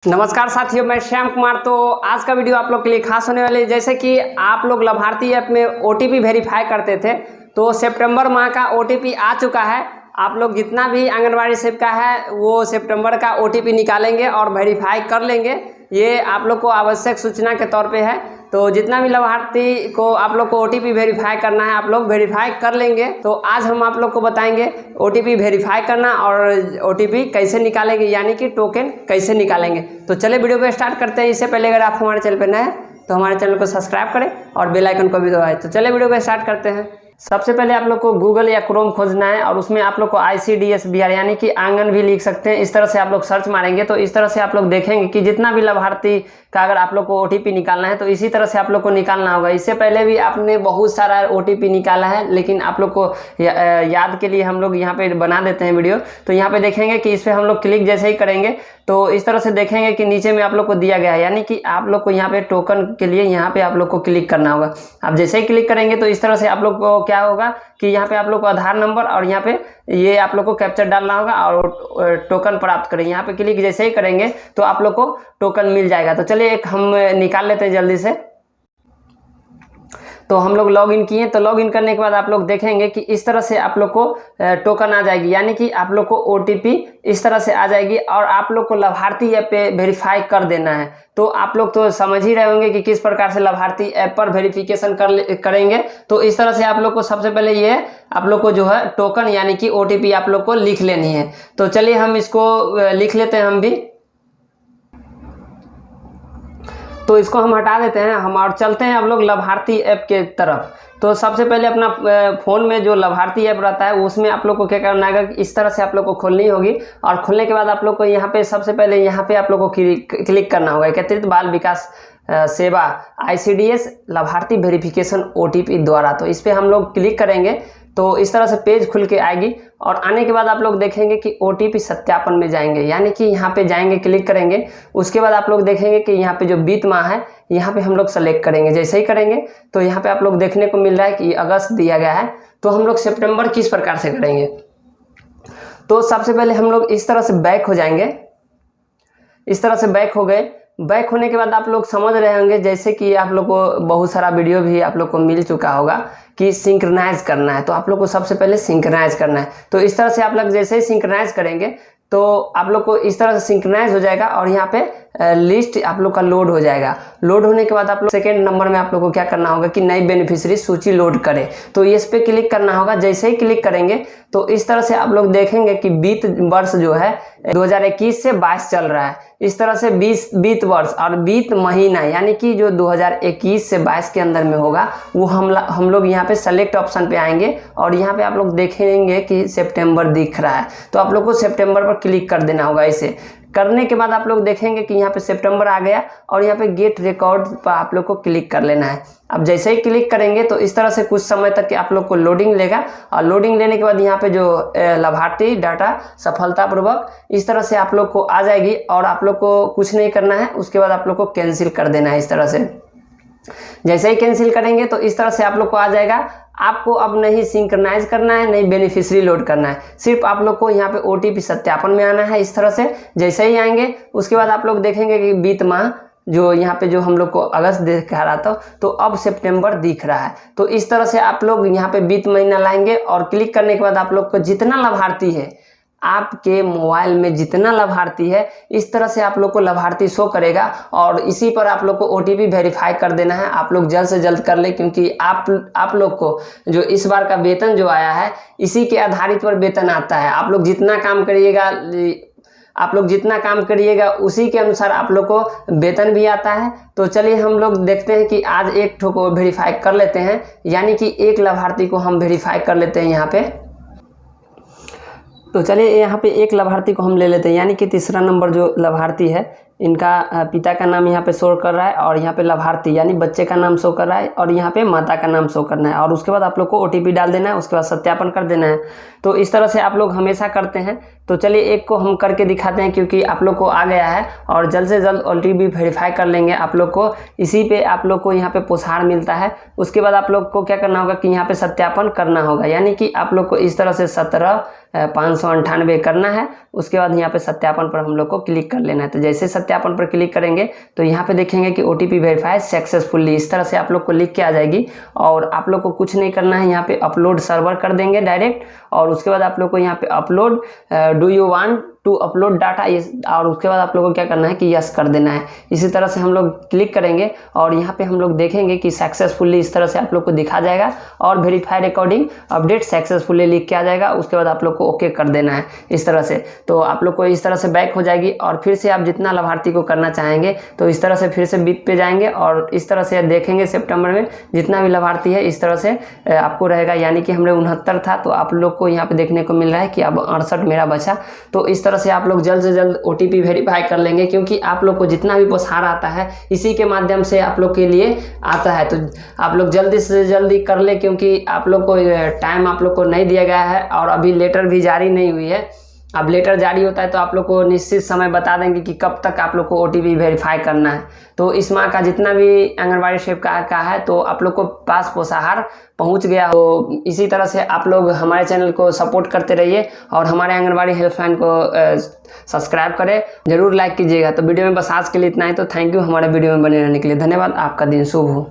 नमस्कार साथियों, मैं श्याम कुमार। तो आज का वीडियो आप लोग के लिए खास होने वाली है। जैसे कि आप लोग लाभार्थी ऐप में ओटीपी वेरीफाई करते थे, तो सितंबर माह का ओटीपी आ चुका है। आप लोग जितना भी आंगनबाड़ी सेविका है वो सितंबर का ओटीपी निकालेंगे और वेरीफाई कर लेंगे। ये आप लोग को आवश्यक सूचना के तौर पे है। तो जितना भी लाभार्थी को आप लोग को ओटीपी वेरीफाई करना है, आप लोग वेरीफाई कर लेंगे। तो आज हम आप लोग को बताएंगे ओटीपी वेरीफाई करना और ओटीपी कैसे निकालेंगे, यानी कि टोकन कैसे निकालेंगे। तो चलिए वीडियो को स्टार्ट करते हैं। इससे पहले अगर आप हमारे चैनल पर नए हैं तो हमारे चैनल को सब्सक्राइब करें और बेल आइकन को भी दबाएं। तो चलिए वीडियो को स्टार्ट करते हैं। सबसे पहले आप लोग को गूगल या क्रोम खोजना है और उसमें आप लोग को ICDS बिहार यानी कि आंगन भी लिख सकते हैं। इस तरह से आप लोग सर्च मारेंगे तो इस तरह से आप लोग देखेंगे कि जितना भी लाभार्थी का अगर आप लोग को ओटीपी निकालना है तो इसी तरह से आप लोग को निकालना होगा। इससे पहले भी आपने बहुत सारा ओटीपी निकाला है, लेकिन आप लोग को याद के लिए हम लोग यहाँ पे बना देते हैं वीडियो। तो यहाँ पे देखेंगे कि इस पर हम लोग क्लिक जैसे ही करेंगे तो इस तरह से देखेंगे कि नीचे में आप लोग को दिया गया है, यानी कि आप लोग को यहाँ पे टोकन के लिए यहाँ पे आप लोग को क्लिक करना होगा। आप जैसे ही क्लिक करेंगे तो इस तरह से आप लोग को क्या होगा कि यहाँ पे आप लोग को आधार नंबर और यहाँ पे ये आप लोग को कैप्चर डालना होगा और टोकन प्राप्त करें। यहाँ पे क्लिक जैसे ही करेंगे तो आप लोग को टोकन मिल जाएगा। तो चलिए एक हम निकाल लेते हैं जल्दी से। तो हम लोग लॉग इन किए, तो लॉग इन करने के बाद आप लोग देखेंगे कि इस तरह से आप लोग को टोकन आ जाएगी, यानी कि आप लोग को ओटीपी इस तरह से आ जाएगी और आप लोग को लाभार्थी ऐप पे वेरीफाई कर देना है। तो आप लोग तो समझ ही रहे होंगे कि किस प्रकार से लाभार्थी ऐप पर वेरिफिकेशन करेंगे। तो इस तरह से आप लोग को सबसे पहले ये आप लोग को जो है टोकन यानी कि ओटीपी आप लोग को लिख लेनी है। तो चलिए हम इसको लिख लेते हैं हम भी। तो इसको हम हटा देते हैं हम और चलते हैं आप लोग लाभार्थी ऐप के तरफ। तो सबसे पहले अपना फ़ोन में जो लाभार्थी ऐप रहता है उसमें आप लोग को क्या करना है कि इस तरह से आप लोग को खोलनी होगी और खोलने के बाद आप लोग को यहाँ पे सबसे पहले यहाँ पे आप लोग को क्लिक करना होगा एकत्रित बाल विकास सेवा ICDS लाभार्थी वेरिफिकेशन ओटीपी द्वारा। तो इस पर हम लोग क्लिक करेंगे तो इस तरह से पेज खुल के आएगी और आने के बाद आप लोग देखेंगे कि ओटीपी सत्यापन में जाएंगे, यानी कि यहाँ पे जाएंगे, क्लिक करेंगे। उसके बाद आप लोग देखेंगे कि यहाँ पे जो बीत माह है यहाँ पे हम लोग सेलेक्ट करेंगे। जैसे ही करेंगे तो यहाँ पे आप लोग देखने को मिल रहा है कि अगस्त दिया गया है। तो हम लोग सितंबर किस प्रकार से करेंगे, तो सबसे पहले हम लोग इस तरह से बैक हो जाएंगे। इस तरह से बैक हो गए। बैक होने के बाद आप लोग समझ रहे होंगे जैसे कि आप लोग को बहुत सारा वीडियो भी आप लोग को मिल चुका होगा कि सिंक्रोनाइज करना है। तो आप लोग को सबसे पहले सिंक्रोनाइज करना है। तो इस तरह से आप लोग जैसे ही सिंक्रोनाइज करेंगे तो आप लोग को इस तरह से सिंक्रोनाइज हो जाएगा और यहाँ पे लिस्ट आप लोग का लोड हो जाएगा। लोड होने के बाद आप लोग सेकेंड नंबर में आप लोग को क्या करना होगा कि नई बेनिफिशियरी सूची लोड करें। तो इस पे क्लिक करना होगा। जैसे ही क्लिक करेंगे तो इस तरह से आप लोग देखेंगे कि बीत वर्ष जो है 2021 से 22 चल रहा है। इस तरह से बीत वर्ष और बीत महीना यानी कि जो 2021 से 22 के अंदर में होगा वो हम लोग यहाँ पे सेलेक्ट ऑप्शन पे आएंगे और यहाँ पे आप लोग देखेंगे कि सितंबर दिख रहा है। तो आप लोग को सितंबर पर क्लिक कर देना होगा। इसे करने के बाद आप लोग देखेंगे कि यहाँ पे सितंबर आ गया और यहाँ पे गेट रिकॉर्ड पर आप लोग को क्लिक कर लेना है। अब जैसे ही क्लिक करेंगे तो इस तरह से कुछ समय तक आप लोग को लोडिंग लेगा और लोडिंग लेने के बाद यहाँ पे जो लाभार्थी डाटा सफलतापूर्वक इस तरह से आप लोग को आ जाएगी और आप लोग को कुछ नहीं करना है। उसके बाद आप लोग को कैंसिल कर देना है। इस तरह से जैसे ही कैंसिल करेंगे तो इस तरह से आप लोग को आ जाएगा। आपको अब नहीं सिंक्रोनाइज करना है, नहीं बेनिफिशियरी लोड करना है, सिर्फ आप लोग को यहाँ पे ओटीपी सत्यापन में आना है। इस तरह से जैसे ही आएंगे उसके बाद आप लोग देखेंगे कि बीत माह जो यहाँ पे जो हम लोग को अगस्त दिखा रहा था तो अब सितंबर दिख रहा है। तो इस तरह से आप लोग यहाँ पे बीत महीना लाएंगे और क्लिक करने के बाद आप लोग को जितना लाभार्थी है आपके मोबाइल में जितना लाभार्थी है इस तरह से आप लोग को लाभार्थी शो करेगा और इसी पर आप लोग को ओटीपी वेरीफाई कर देना है। आप लोग जल्द से जल्द कर ले, क्योंकि आप लोग को जो इस बार का वेतन जो आया है इसी के आधारित पर वेतन आता है। आप लोग जितना काम करिएगा उसी के अनुसार आप लोग को वेतन भी आता है। तो चलिए हम लोग देखते हैं कि आज एक ठो को वेरीफाई कर लेते हैं, यानी कि एक लाभार्थी को हम वेरीफाई कर लेते हैं यहाँ पे। तो चलिए यहाँ पे एक लाभार्थी को हम ले लेते हैं, यानी कि तीसरा नंबर जो लाभार्थी है इनका पिता का नाम यहाँ पे शो कर रहा है और यहाँ पे लाभार्थी यानी बच्चे का नाम शो कर रहा है और यहाँ पे माता का नाम शो करना है और उसके बाद आप लोग को ओटीपी डाल देना है। उसके बाद सत्यापन कर देना है। तो इस तरह से आप लोग हमेशा करते हैं। तो चलिए एक को हम करके दिखाते हैं, क्योंकि आप लोग को आ गया है और जल्द से जल्द ओटीपी वेरीफाई कर लेंगे। आप लोग को इसी पे आप लोग को यहाँ पे पुरस्कार मिलता है। उसके बाद आप लोग को क्या करना होगा कि यहाँ पे सत्यापन करना होगा, यानी कि आप लोग को इस तरह से 17,598 करना है। उसके बाद यहाँ पे सत्यापन पर हम लोग को क्लिक कर लेना है। तो जैसे सत्यापन पर क्लिक करेंगे तो यहाँ पे देखेंगे कि OTP वेरीफाई सक्सेसफुली, इस तरह से आप लोग को लिख के आ जाएगी। और आप लोग को कुछ नहीं करना है, यहाँ पे अपलोड सर्वर कर देंगे डायरेक्ट। और उसके बाद आप लोग को यहाँ पे upload do you want to upload data, और उसके बाद आप लोगों को क्या करना है कि यस कर देना है। इसी तरह से हम लोग क्लिक करेंगे और यहाँ पे हम लोग देखेंगे कि सक्सेसफुली इस तरह से आप लोग को दिखा जाएगा और वेरीफाई रिकॉर्डिंग अपडेट सक्सेसफुली लिख के आ जाएगा। उसके बाद आप लोग को ओके कर देना है इस तरह से। तो आप लोग को इस तरह से बैक हो जाएगी और फिर से आप जितना लाभार्थी को करना चाहेंगे तो इस तरह से फिर से बिट पे जाएंगे और इस तरह से देखेंगे सितंबर में जितना भी लाभार्थी है इस तरह से आपको रहेगा। यानी कि हमने 69 था तो आप लोग को यहाँ पे देखने को मिल रहा है कि अब 68 मेरा बचा। तो इस तरह से आप लोग जल्द से जल्द OTP वेरीफाई कर लेंगे, क्योंकि आप लोग को जितना भी प्रसार आता है इसी के माध्यम से आप लोग के लिए आता है। तो आप लोग जल्दी से जल्दी कर ले, क्योंकि आप लोग को टाइम आप लोग को नहीं दिया गया है और अभी लेटर भी जारी नहीं हुई है। अब लेटर जारी होता है तो आप लोग को निश्चित समय बता देंगे कि कब तक आप लोग को OTP वेरीफाई करना है। तो इस माह का जितना भी आंगनबाड़ी सेविका का है तो आप लोग को पास पोषाहार पहुंच गया। तो इसी तरह से आप लोग हमारे चैनल को सपोर्ट करते रहिए और हमारे आंगनबाड़ी हेल्पलाइन को सब्सक्राइब करें, जरूर लाइक कीजिएगा। तो वीडियो में बस आज के लिए इतना ही। तो थैंक यू हमारे वीडियो में बने रहने के लिए। धन्यवाद। आपका दिन शुभ हो।